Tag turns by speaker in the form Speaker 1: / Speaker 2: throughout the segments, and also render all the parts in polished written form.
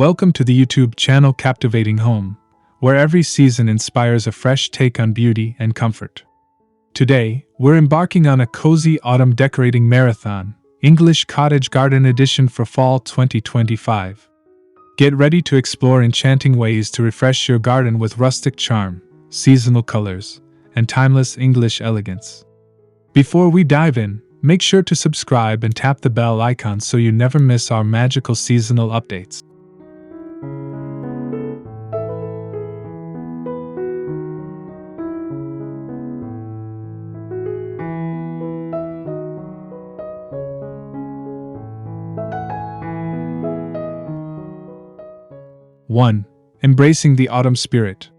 Speaker 1: Welcome to the YouTube channel Captivating Home, where every season inspires a fresh take on beauty and comfort. Today, we're embarking on a cozy autumn decorating marathon, English Cottage Garden Edition for Fall 2025. Get ready to explore enchanting ways to refresh your garden with rustic charm, seasonal colors, and timeless English elegance. Before we dive in, make sure to subscribe and tap the bell icon so you never miss our magical seasonal updates. One, embracing the autumn spirit.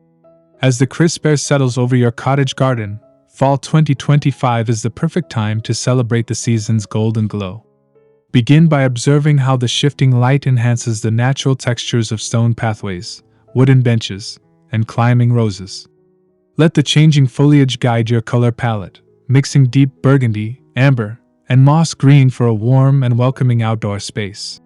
Speaker 1: As the crisp air settles over your cottage garden, Fall 2025 is the perfect time to celebrate the season's golden glow. Begin by observing how the shifting light enhances the natural textures of stone pathways, wooden benches, and climbing roses. Let the changing foliage guide your color palette, mixing deep burgundy, amber, and moss green for a warm and welcoming outdoor space.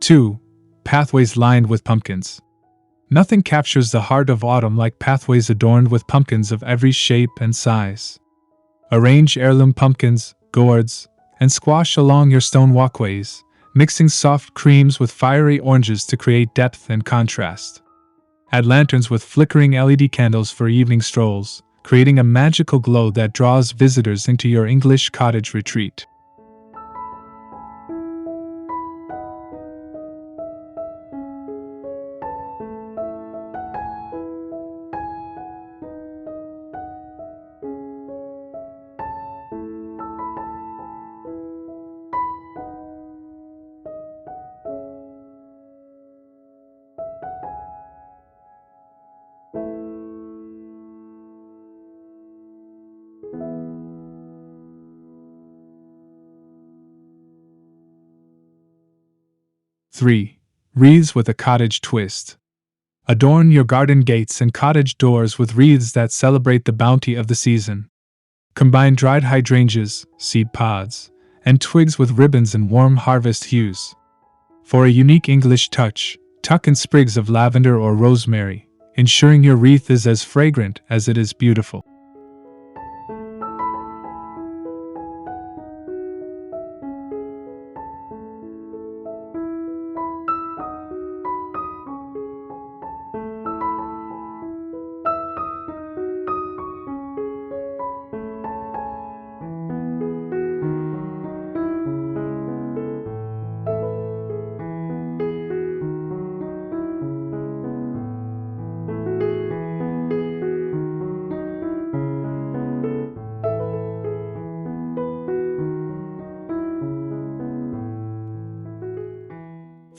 Speaker 1: 2. Pathways lined with pumpkins. Nothing captures the heart of autumn like pathways adorned with pumpkins of every shape and size. Arrange heirloom pumpkins, gourds, and squash along your stone walkways, mixing soft creams with fiery oranges to create depth and contrast. Add lanterns with flickering LED candles for evening strolls, creating a magical glow that draws visitors into your English cottage retreat. 3. Wreaths with a cottage twist. Adorn your garden gates and cottage doors with wreaths that celebrate the bounty of the season. Combine dried hydrangeas, seed pods, and twigs with ribbons in warm harvest hues. For a unique English touch, tuck in sprigs of lavender or rosemary, ensuring your wreath is as fragrant as it is beautiful.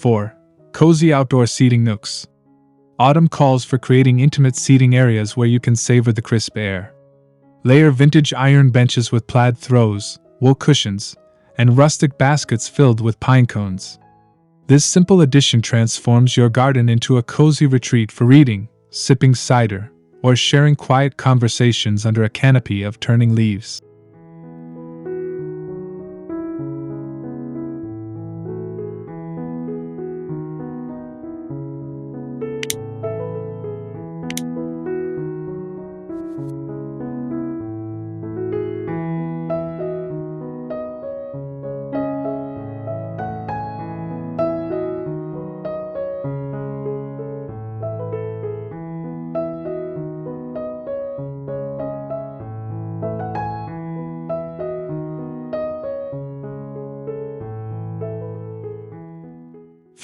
Speaker 1: 4. Cozy outdoor seating nooks. Autumn calls for creating intimate seating areas where you can savor the crisp air. Layer vintage iron benches with plaid throws, wool cushions, and rustic baskets filled with pine cones. This simple addition transforms your garden into a cozy retreat for reading, sipping cider, or sharing quiet conversations under a canopy of turning leaves.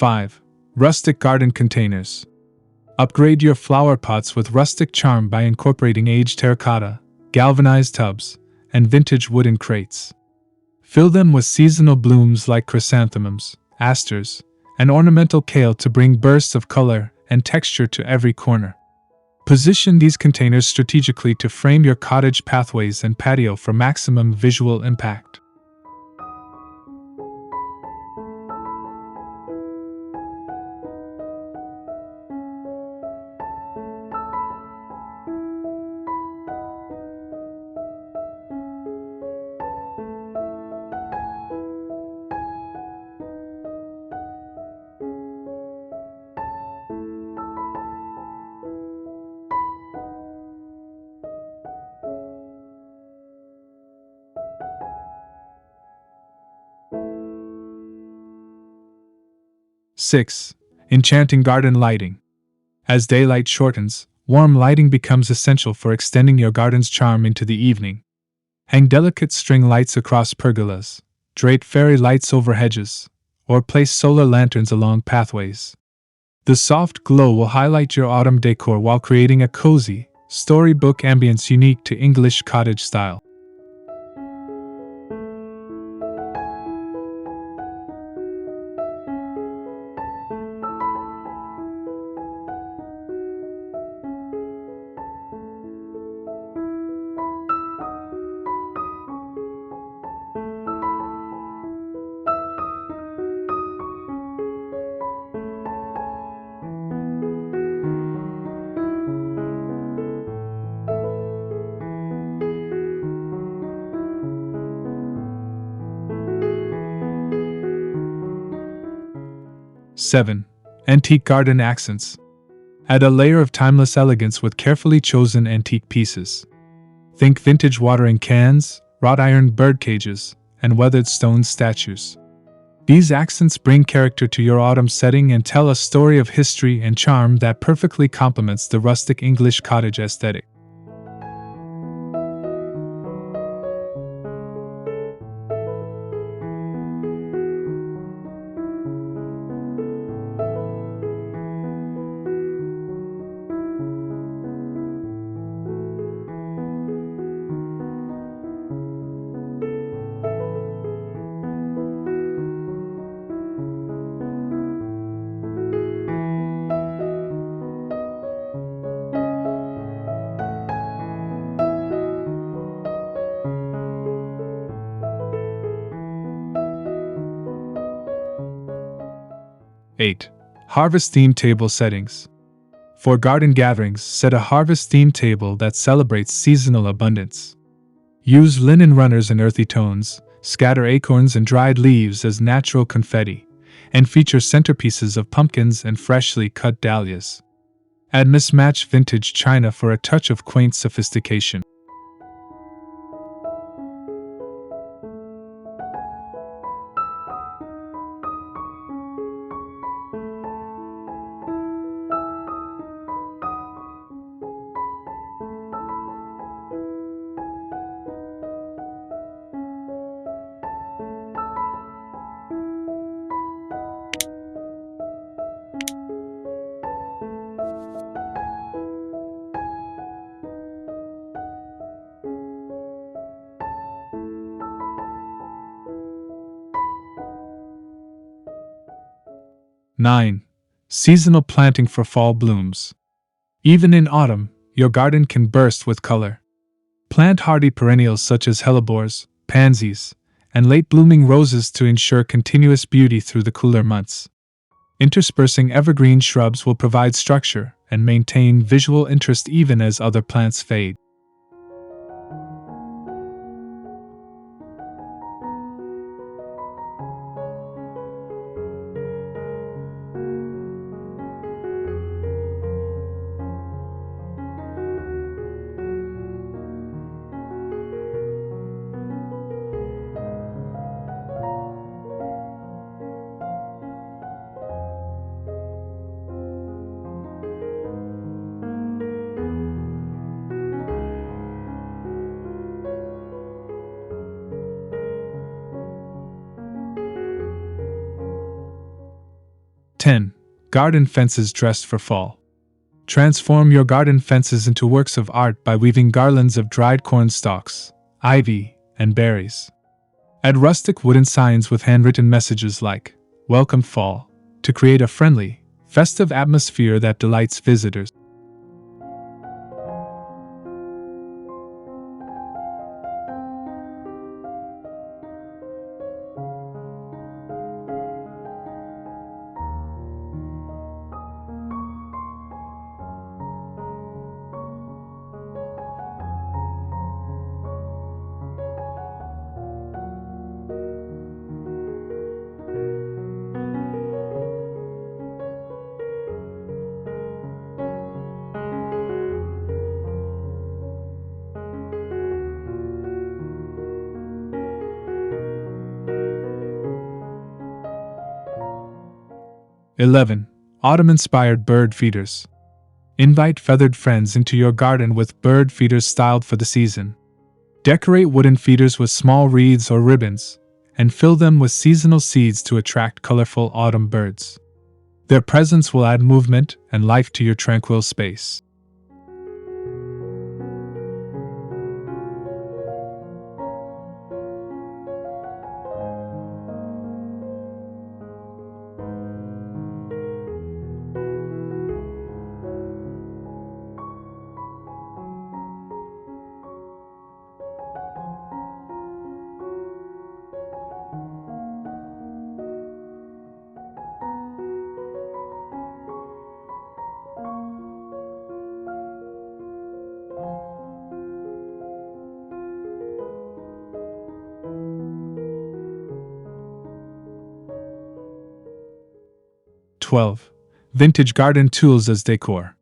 Speaker 1: 5. Rustic garden containers. Upgrade your flower pots with rustic charm by incorporating aged terracotta, galvanized tubs, and vintage wooden crates. Fill them with seasonal blooms like chrysanthemums, asters, and ornamental kale to bring bursts of color and texture to every corner. Position these containers strategically to frame your cottage pathways and patio for maximum visual impact. Six. Enchanting garden lighting. As daylight shortens, warm lighting becomes essential for extending your garden's charm into the evening. Hang delicate string lights across pergolas, drape fairy lights over hedges, or place solar lanterns along pathways. The soft glow will highlight your autumn decor while creating a cozy, storybook ambience unique to English cottage style. 7. Antique garden accents. Add a layer of timeless elegance with carefully chosen antique pieces. Think vintage watering cans, wrought iron bird cages, and weathered stone statues. These accents bring character to your autumn setting and tell a story of history and charm that perfectly complements the rustic English cottage aesthetic. Eight. Harvest-themed table settings. For garden gatherings, set a harvest-themed table that celebrates seasonal abundance. Use linen runners in earthy tones, scatter acorns and dried leaves as natural confetti, and feature centerpieces of pumpkins and freshly cut dahlias. Add mismatched vintage china for a touch of quaint sophistication. 9. Seasonal planting for fall blooms. Even in autumn, your garden can burst with color. Plant hardy perennials such as hellebores, pansies, and late-blooming roses to ensure continuous beauty through the cooler months. Interspersing evergreen shrubs will provide structure and maintain visual interest even as other plants fade. 10. Garden fences dressed for fall. Transform your garden fences into works of art by weaving garlands of dried corn stalks, ivy, and berries. Add rustic wooden signs with handwritten messages like, welcome fall, to create a friendly, festive atmosphere that delights visitors. 11. Autumn-inspired bird feeders. Invite feathered friends into your garden with bird feeders styled for the season. Decorate wooden feeders with small wreaths or ribbons, and fill them with seasonal seeds to attract colorful autumn birds. Their presence will add movement and life to your tranquil space. 12. Vintage garden tools as decor.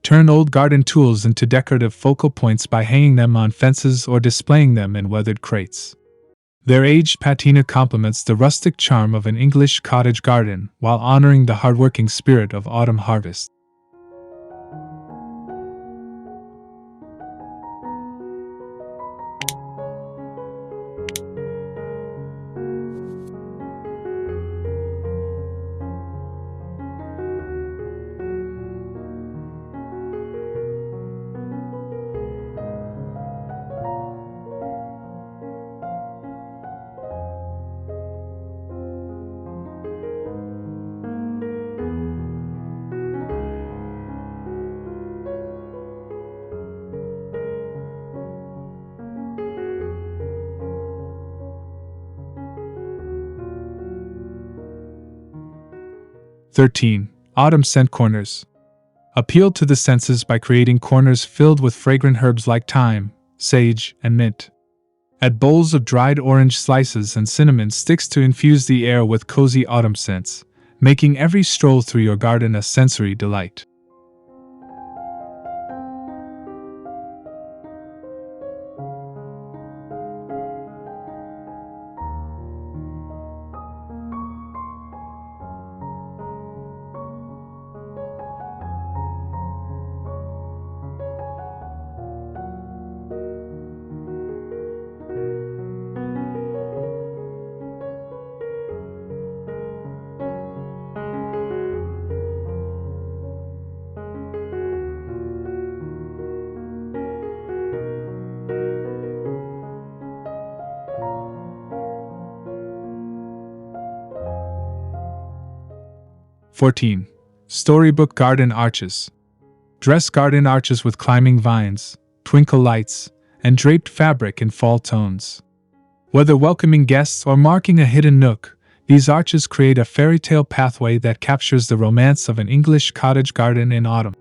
Speaker 1: Turn old garden tools into decorative focal points by hanging them on fences or displaying them in weathered crates. Their aged patina complements the rustic charm of an English cottage garden while honoring the hardworking spirit of autumn harvest. 13. Autumn scent corners. Appeal to the senses by creating corners filled with fragrant herbs like thyme, sage, and mint. Add bowls of dried orange slices and cinnamon sticks to infuse the air with cozy autumn scents, making every stroll through your garden a sensory delight. 14. Storybook garden arches. Dress garden arches with climbing vines, twinkle lights, and draped fabric in fall tones. Whether welcoming guests or marking a hidden nook, these arches create a fairy tale pathway that captures the romance of an English cottage garden in autumn.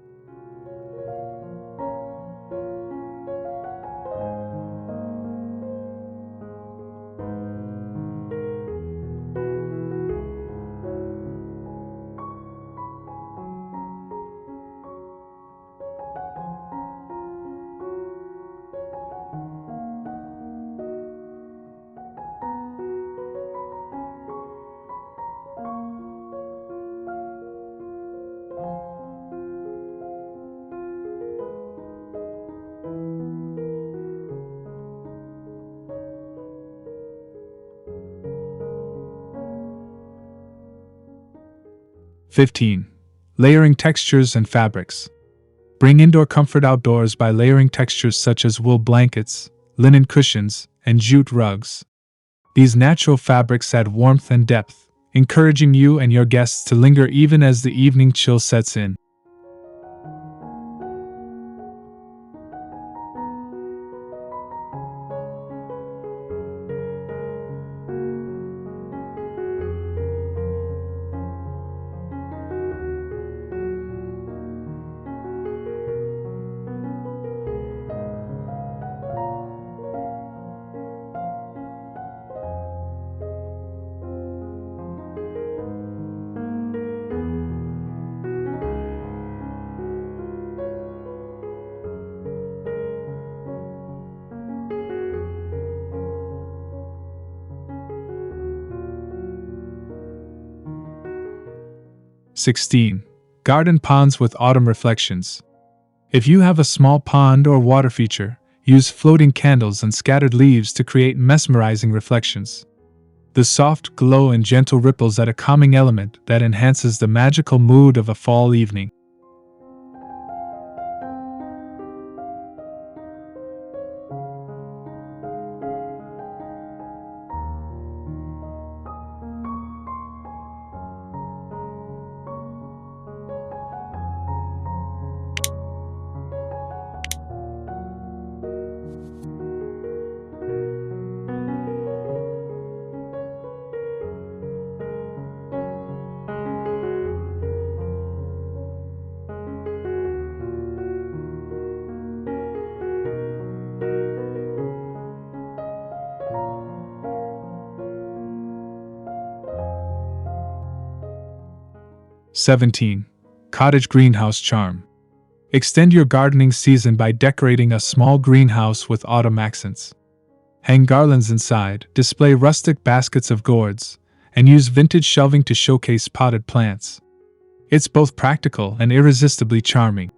Speaker 1: 15. Layering textures and fabrics. Bring indoor comfort outdoors by layering textures such as wool blankets, linen cushions, and jute rugs. These natural fabrics add warmth and depth, encouraging you and your guests to linger even as the evening chill sets in. (16) Garden ponds with autumn reflections. If you have a small pond or water feature, use floating candles and scattered leaves to create mesmerizing reflections. The soft glow and gentle ripples add a calming element that enhances the magical mood of a fall evening. (17) Cottage greenhouse charm. Extend your gardening season by decorating a small greenhouse with autumn accents. Hang garlands inside, display rustic baskets of gourds, and use vintage shelving to showcase potted plants. It's both practical and irresistibly charming.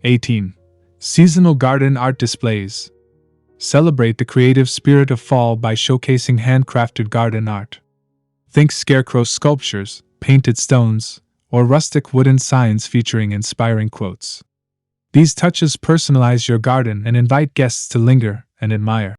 Speaker 1: (18) Seasonal garden art displays. Celebrate the creative spirit of fall by showcasing handcrafted garden art. Think scarecrow sculptures, painted stones, or rustic wooden signs featuring inspiring quotes. These touches personalize your garden and invite guests to linger and admire.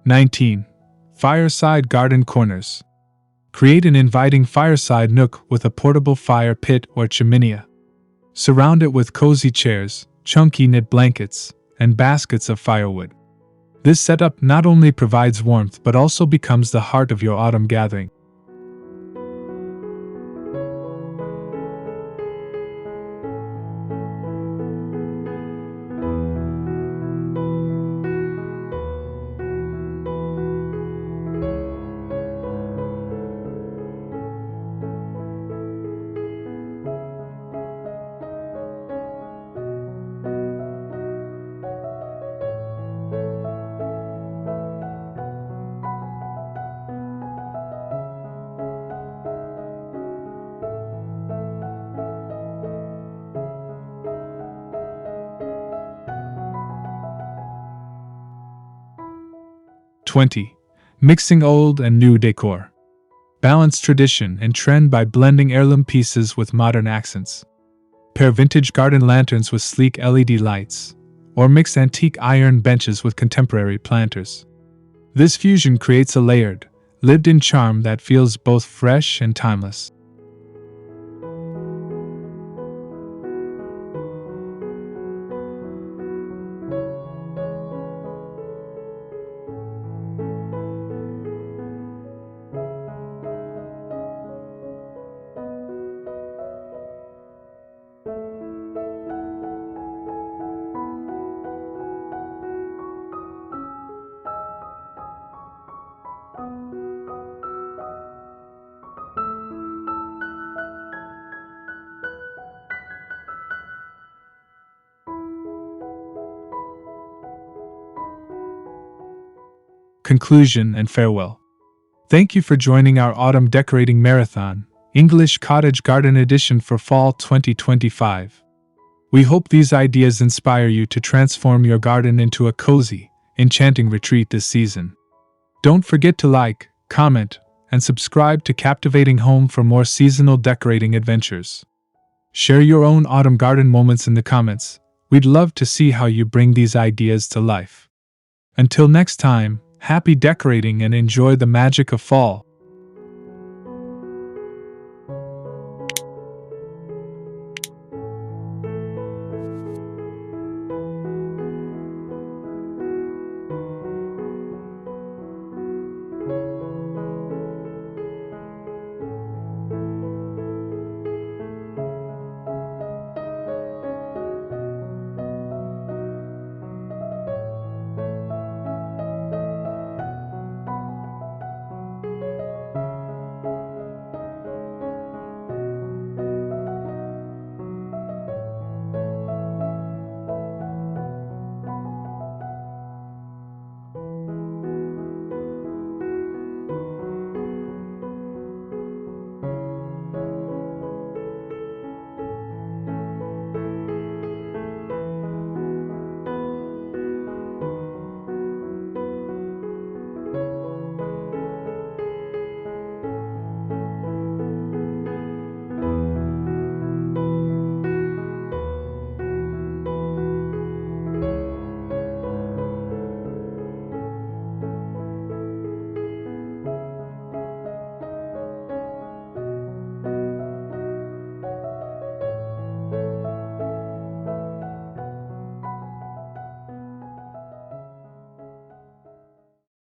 Speaker 1: (19) Fireside garden corners. Create an inviting fireside nook with a portable fire pit or chiminea. Surround it with cozy chairs, chunky knit blankets, and baskets of firewood. This setup not only provides warmth but also becomes the heart of your autumn gathering. (20) Mixing old and new decor. Balance tradition and trend by blending heirloom pieces with modern accents. Pair vintage garden lanterns with sleek LED lights, or mix antique iron benches with contemporary planters. This fusion creates a layered, lived-in charm that feels both fresh and timeless. Conclusion and farewell. Thank you for joining our Autumn Decorating Marathon, English Cottage Garden Edition for Fall 2025. We hope these ideas inspire you to transform your garden into a cozy, enchanting retreat this season. Don't forget to like, comment, and subscribe to Captivating Home for more seasonal decorating adventures. Share your own autumn garden moments in the comments. We'd love to see how you bring these ideas to life. Until next time, happy decorating and enjoy the magic of fall.